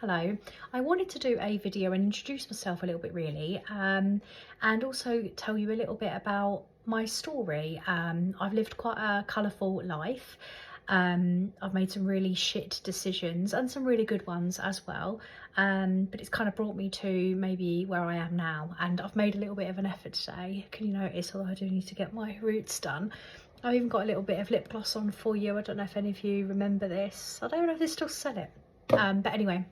Hello, I wanted to do a video and introduce myself a little bit really, and also tell you a little bit about my story. I've lived quite a colourful life. I've made some really shit decisions and some really good ones as well, but it's kind of brought me to maybe where I am now, and I've made a little bit of an effort today. Can you notice, although I do need to get my roots done. I've even got a little bit of lip gloss on for you. I don't know if any of you remember this. I don't know if they still sell it, but anyway.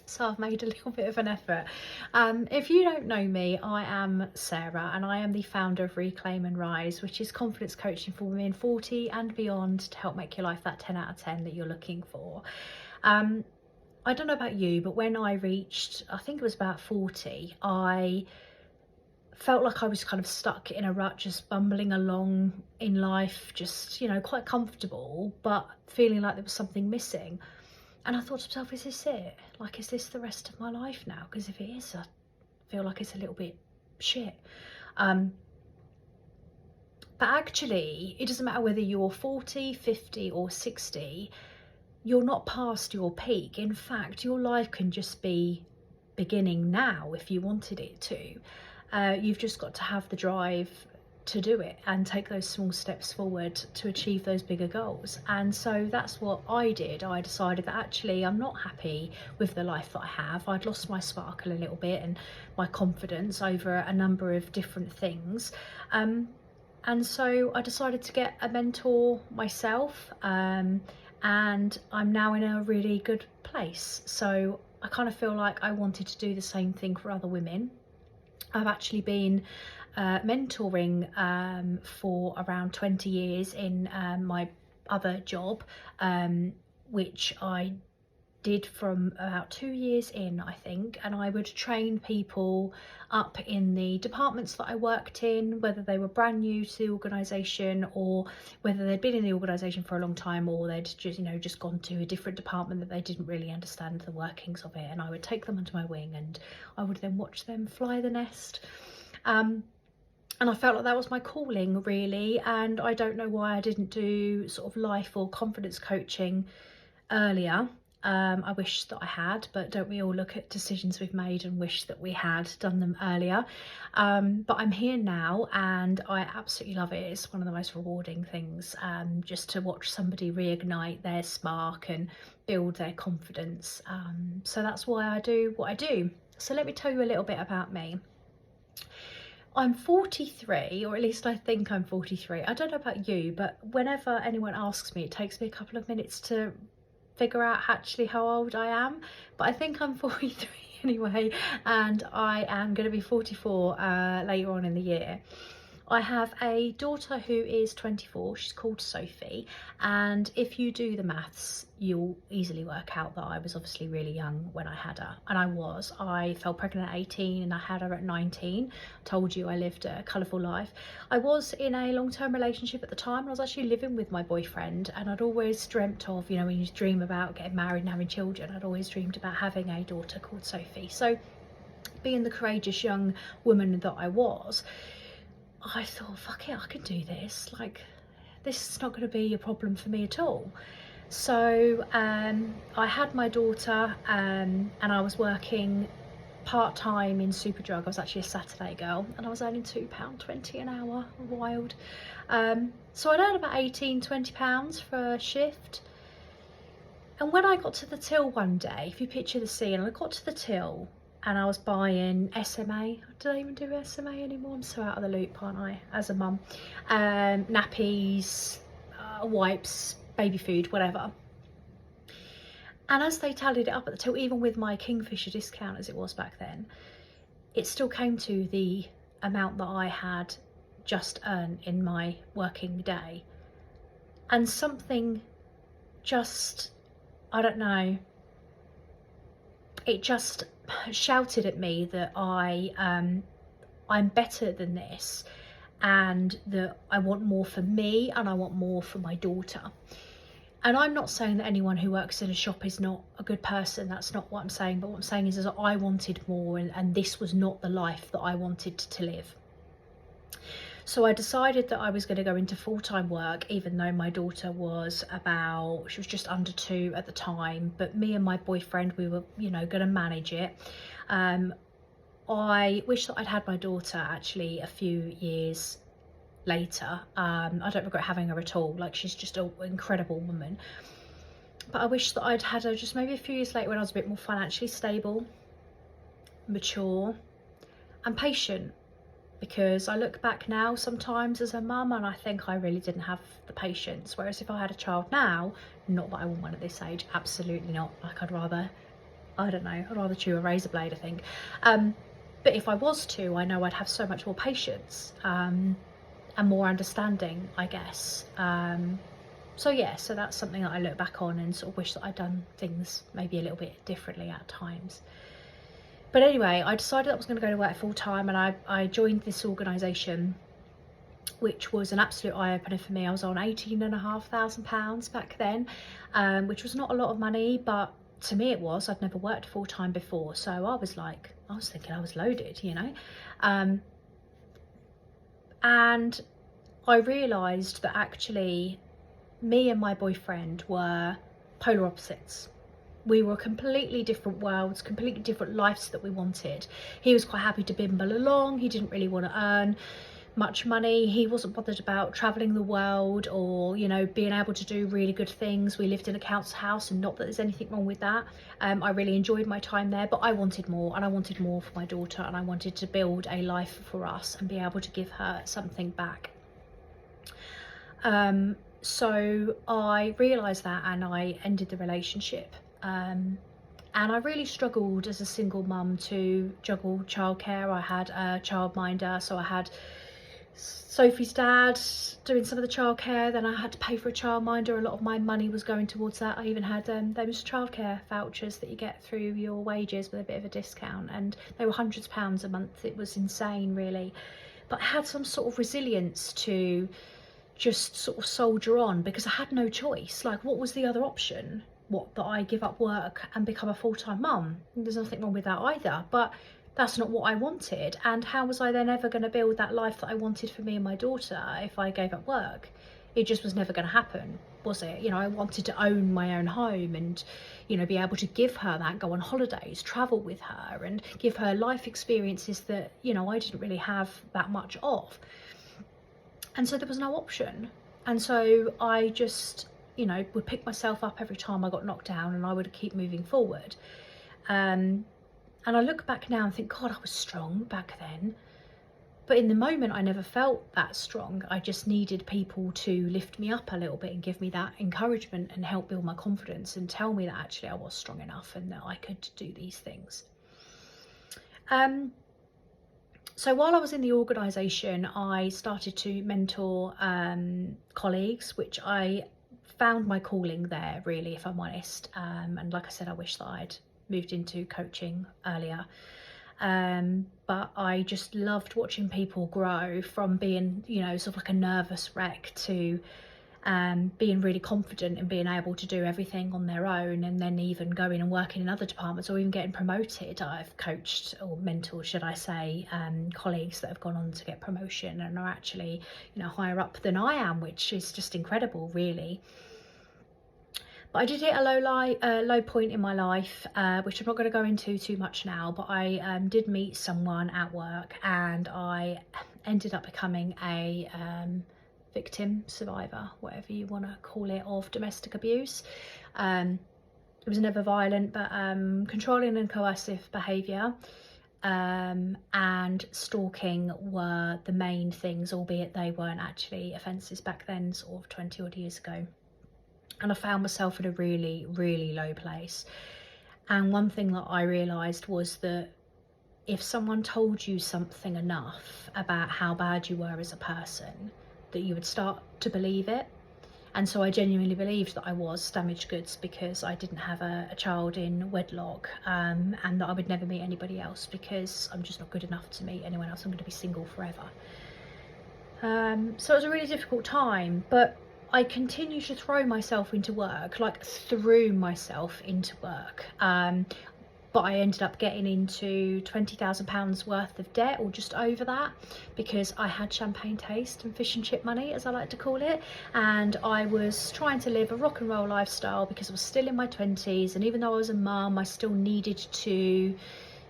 So I've made a little bit of an effort. If you don't know me, I am Sarah and I am the founder of Reclaim and Rise, which is confidence coaching for women 40 and beyond to help make your life that 10 out of 10 that you're looking for. I don't know about you, but when I reached, I think it was about 40, I felt like I was kind of stuck in a rut, just bumbling along in life, just, you know, quite comfortable, but feeling like there was something missing. And I thought to myself, is this it? Like, is this the rest of my life now? Because if it is, I feel like it's a little bit shit. But actually, it doesn't matter whether you're 40, 50 or 60, you're not past your peak. In fact, your life can just be beginning now if you wanted it to. You've just got to have the drive to do it and take those small steps forward to achieve those bigger goals. And so that's what I did. I decided that actually I'm not happy with the life that I have. I'd lost my sparkle a little bit and my confidence over a number of different things, and so I decided to get a mentor myself, and I'm now in a really good place. So I kind of feel like I wanted to do the same thing for other women. I've actually been mentoring for around 20 years in my other job, which I did from about 2 years in, I think, and I would train people up in the departments that I worked in, whether they were brand new to the organisation or whether they'd been in the organisation for a long time, or they'd just, you know, just gone to a different department that they didn't really understand the workings of it. And I would take them under my wing and I would then watch them fly the nest. And I felt like that was my calling really, and I don't know why I didn't do sort of life or confidence coaching earlier. I wish that I had, but don't we all look at decisions we've made and wish that we had done them earlier? But I'm here now and I absolutely love it. It's one of the most rewarding things, just to watch somebody reignite their spark and build their confidence. So that's why I do what I do. So let me tell you a little bit about me. I'm 43, or at least I think I'm 43. I don't know about you, but whenever anyone asks me, it takes me a couple of minutes to figure out actually how old I am. But I think I'm 43 anyway, and I am going to be 44 later on in the year. I have a daughter who is 24, she's called Sophie, and if you do the maths, you'll easily work out that I was obviously really young when I had her, and I fell pregnant at 18 and I had her at 19. Told you I lived a colourful life. I was in a long-term relationship at the time. I was actually living with my boyfriend, and I'd always dreamt of, you know, when you dream about getting married and having children, I'd always dreamed about having a daughter called Sophie. So being the courageous young woman that I was, I thought, fuck it, I can do this. Like, this is not going to be a problem for me at all. So I had my daughter, and I was working part-time in Superdrug. I was actually a Saturday girl, and I was earning £2.20 an hour. Wild. So I'd earn about £18-20 for a shift. And when I got to the till one day, if you picture the scene, I got to the till and I was buying SMA. Do they even do SMA anymore? I'm so out of the loop, aren't I, as a mum? Nappies, wipes, baby food, whatever. And as they tallied it up at the till, even with my Kingfisher discount as it was back then, it still came to the amount that I had just earned in my working day. And something just, I don't know, it just shouted at me that I'm better than this, and that I want more for me and I want more for my daughter. And I'm not saying that anyone who works in a shop is not a good person. That's not what I'm saying. But what I'm saying is that I wanted more, and this was not the life that I wanted to live. So I decided that I was going to go into full-time work, even though my daughter she was just under 2 at the time, but me and my boyfriend, we were, you know, going to manage it. I wish that I'd had my daughter actually a few years later. I don't regret having her at all. Like, she's just an incredible woman. But I wish that I'd had her just maybe a few years later, when I was a bit more financially stable, mature and patient. Because I look back now sometimes as a mum and I think I really didn't have the patience. Whereas if I had a child now, not that I want one at this age, absolutely not. Like, I'd rather chew a razor blade, I think. But if I was to, I know I'd have so much more patience and more understanding, I guess. So yeah, so that's something that I look back on and sort of wish that I'd done things maybe a little bit differently at times. But anyway, I decided I was going to go to work full time, and I joined this organisation, which was an absolute eye-opener for me. I was on £18,500 back then, which was not a lot of money, but to me it was. I'd never worked full time before, so I was thinking I was loaded, you know. And I realised that actually me and my boyfriend were polar opposites. We were completely different worlds, completely different lives that we wanted. He was quite happy to bimble along. He didn't really want to earn much money. He wasn't bothered about traveling the world or, you know, being able to do really good things. We lived in a council house, and not that there's anything wrong with that. I really enjoyed my time there, but I wanted more, and I wanted more for my daughter, and I wanted to build a life for us and be able to give her something back. So I realised that, and I ended the relationship. And I really struggled as a single mum to juggle childcare. I had a childminder, so I had Sophie's dad doing some of the childcare, then I had to pay for a childminder. A lot of my money was going towards that. I even had those childcare vouchers that you get through your wages with a bit of a discount, and they were hundreds of pounds a month. It was insane, really. But I had some sort of resilience to just sort of soldier on, because I had no choice. Like, what was the other option? What, that I give up work and become a full-time mum? There's nothing wrong with that either, but that's not what I wanted. And how was I then ever going to build that life that I wanted for me and my daughter if I gave up work? It just was never going to happen, was it? You know, I wanted to own my own home and, you know, be able to give her that, go on holidays, travel with her, and give her life experiences that, you know, I didn't really have that much of. And so there was no option. And so I just, you know, would pick myself up every time I got knocked down, and I would keep moving forward. And I look back now and think, God, I was strong back then. But in the moment, I never felt that strong. I just needed people to lift me up a little bit and give me that encouragement and help build my confidence and tell me that actually I was strong enough and that I could do these things. So while I was in the organisation, I started to mentor colleagues, which I found my calling there, really, if I'm honest. And like I said, I wish that I'd moved into coaching earlier. But I just loved watching people grow from being, you know, sort of like a nervous wreck to being really confident and being able to do everything on their own, and then even going and working in other departments or even getting promoted. I've coached, or mentored, should I say, colleagues that have gone on to get promotion and are actually, you know, higher up than I am, which is just incredible, really. But I did hit a low point in my life, which I'm not going to go into too much now, but I did meet someone at work, and I ended up becoming a victim, survivor, whatever you want to call it, of domestic abuse. It was never violent, but controlling and coercive behaviour and stalking were the main things, albeit they weren't actually offences back then, sort of 20 odd years ago. And I found myself in a really, really low place. And one thing that I realised was that if someone told you something enough about how bad you were as a person, that you would start to believe it. And so I genuinely believed that I was damaged goods because I didn't have a child in wedlock, and that I would never meet anybody else because I'm just not good enough to meet anyone else. I'm going to be single forever. So it was a really difficult time, but I continued to throw myself into work, like threw myself into work. but I ended up getting into £20,000 worth of debt, or just over that, because I had champagne taste and fish and chip money, as I like to call it. And I was trying to live a rock and roll lifestyle because I was still in my 20s, and even though I was a mum, I still needed to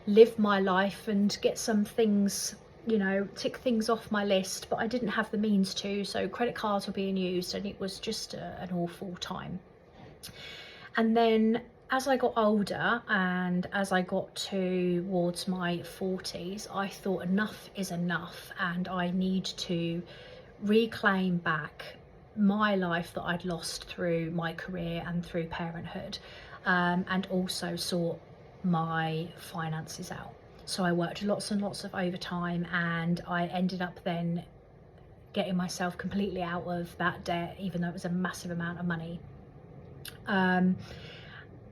live my life and get some things, you know, tick things off my list, but I didn't have the means to, so credit cards were being used, and it was just an awful time. And then as I got older and as I got towards my 40s, I thought enough is enough, and I need to reclaim back my life that I'd lost through my career and through parenthood, and also sort my finances out. So I worked lots and lots of overtime, and I ended up then getting myself completely out of that debt, even though it was a massive amount of money.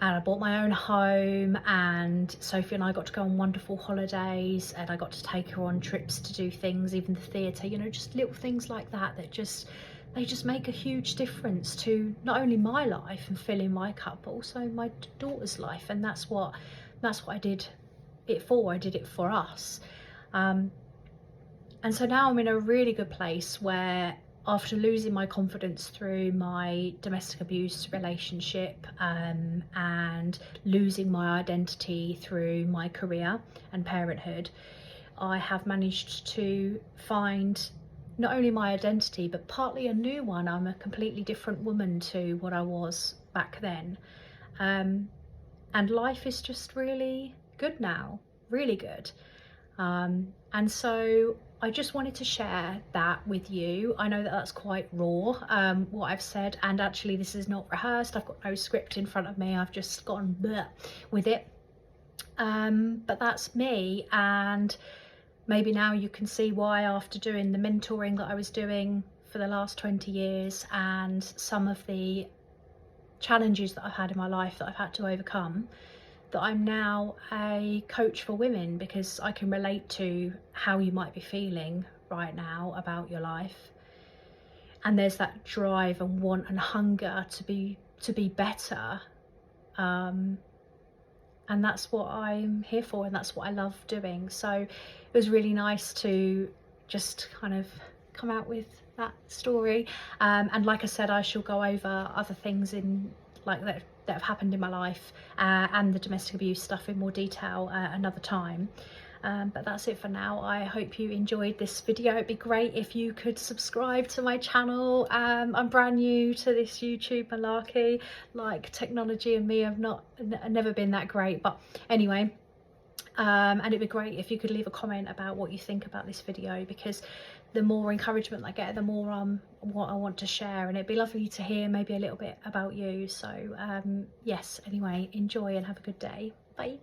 And I bought my own home, and Sophie and I got to go on wonderful holidays, and I got to take her on trips to do things, even the theatre, you know, just little things like that that just, they just make a huge difference to not only my life and filling my cup, but also my daughter's life. And that's what I did it for. I did it for us. And so now I'm in a really good place where, after losing my confidence through my domestic abuse relationship, and losing my identity through my career and parenthood, I have managed to find not only my identity, but partly a new one. I'm a completely different woman to what I was back then. And life is just really good now, really good. And so I just wanted to share that with you. I know that that's quite raw, what I've said, and actually this is not rehearsed. I've got no script in front of me. I've just gone bleh with it. But that's me, and maybe now you can see why, after doing the mentoring that I was doing for the last 20 years and some of the challenges that I've had in my life that I've had to overcome, that I'm now a coach for women, because I can relate to how you might be feeling right now about your life. And there's that drive and want and hunger to be better. And that's what I'm here for, and that's what I love doing. So it was really nice to just kind of come out with that story. And like I said, I shall go over other things in like that have happened in my life, and the domestic abuse stuff in more detail another time. But that's it for now. I hope you enjoyed this video. It'd be great if you could subscribe to my channel. I'm brand new to this YouTube malarkey. Like, technology and me have never been that great, but anyway. And it'd be great if you could leave a comment about what you think about this video, because the more encouragement I get, the more what I want to share, and it'd be lovely to hear maybe a little bit about you. So yes, anyway, enjoy and have a good day. Bye.